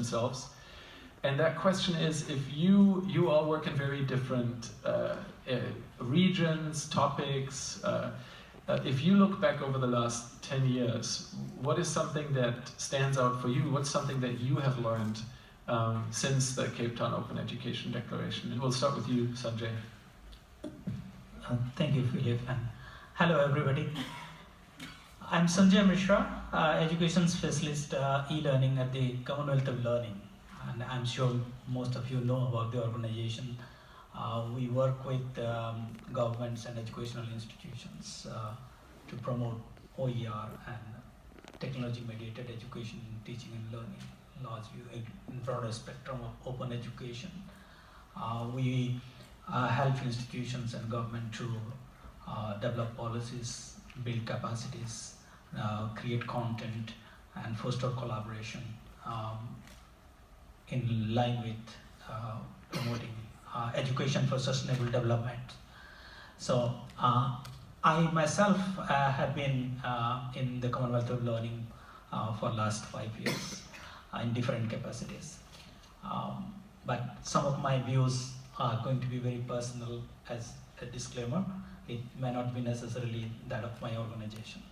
themselves. And that question is, if you all work in very different regions, topics, if you look back over the last 10 years, what is something that stands out for you? What's something that you have learned since the Cape Town Open Education Declaration? And we'll start with you, Sanjay. Thank you, Phillip, and hello everybody. I'm Sanjaya Mishra, Education Specialist e-learning at the Commonwealth of Learning, and I'm sure most of you know about the organization. We work with governments and educational institutions to promote OER and technology-mediated education, teaching and learning, largely in broader spectrum of open education. We help institutions and government to develop policies, build capacities, create content, and foster collaboration in line with promoting education for sustainable development. So I myself have been in the Commonwealth of Learning for last 5 years in different capacities. But some of my views are going to be very personal as a disclaimer. It may not be necessarily that of my organization.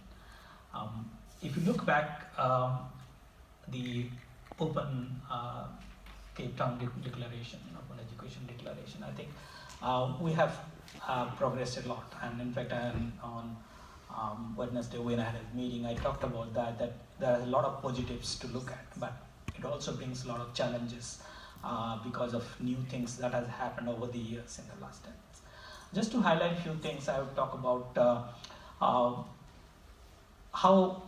If you look back, the Open Cape Town Declaration, Open Education Declaration, I think we have progressed a lot. And in fact, on Wednesday when I had a meeting, I talked about that there are a lot of positives to look at, but it also brings a lot of challenges because of new things that has happened over the years in the last 10 years. Just to highlight a few things, I would talk about how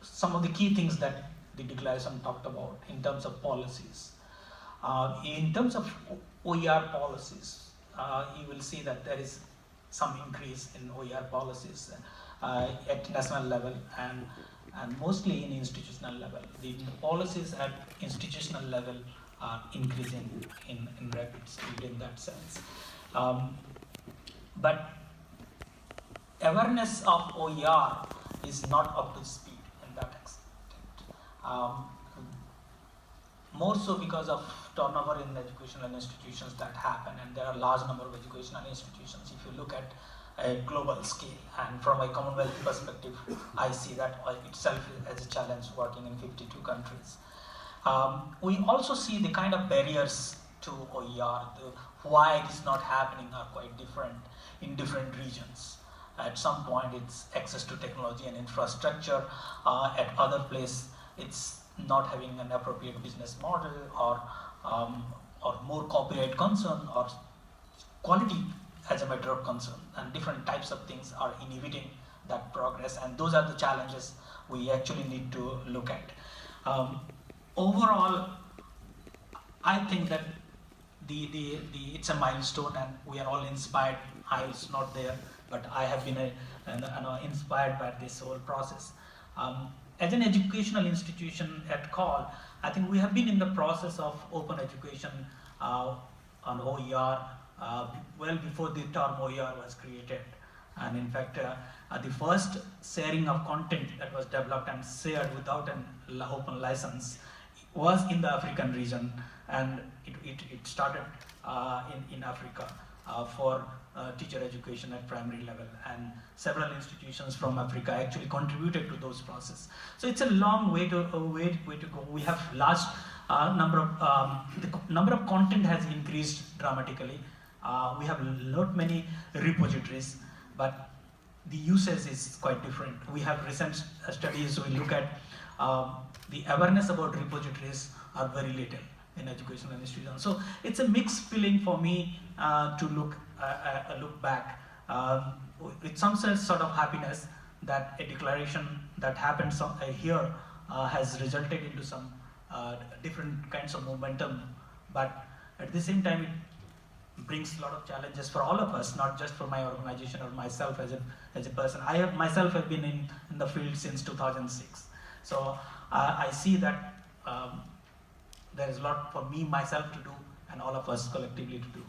some of the key things that the declaration talked about in terms of policies. In terms of OER policies, you will see that there is some increase in OER policies at national level and mostly in institutional level. The policies at institutional level are increasing in rapid speed in that sense. But awareness of OER is not up to speed in that extent. More so because of turnover in educational institutions that happen, and there are a large number of educational institutions if you look at a global scale. And from a Commonwealth perspective, I see that itself as a challenge working in 52 countries. We also see the kind of barriers to OER, why it is not happening are quite different in different regions. At some point it's access to technology and infrastructure, at other place it's not having an appropriate business model or more copyright concern or quality as a matter of concern, and different types of things are inhibiting that progress, and those are the challenges we actually need to look at. Overall, I think that it's a milestone and we are all inspired. I was not there, but I have been inspired by this whole process. As an educational institution at COL, I think we have been in the process of open education on OER well before the term OER was created. And in fact, the first sharing of content that was developed and shared without an open license was in the African region, and it started in Africa for teacher education at primary level, and several institutions from Africa actually contributed to those processes. So it's a long way to go. We have large number of the number of content has increased dramatically. We have not many repositories, but the usage is quite different. We have recent studies. We look at the awareness about repositories are very little in educational institutions. So it's a mixed feeling for me to look back with some sort of happiness that a declaration that happened here has resulted into some different kinds of momentum, but at the same time it brings a lot of challenges for all of us, not just for my organization or myself as a person. I myself have been in the field since 2006, so I see that there is a lot for me myself to do and all of us collectively to do.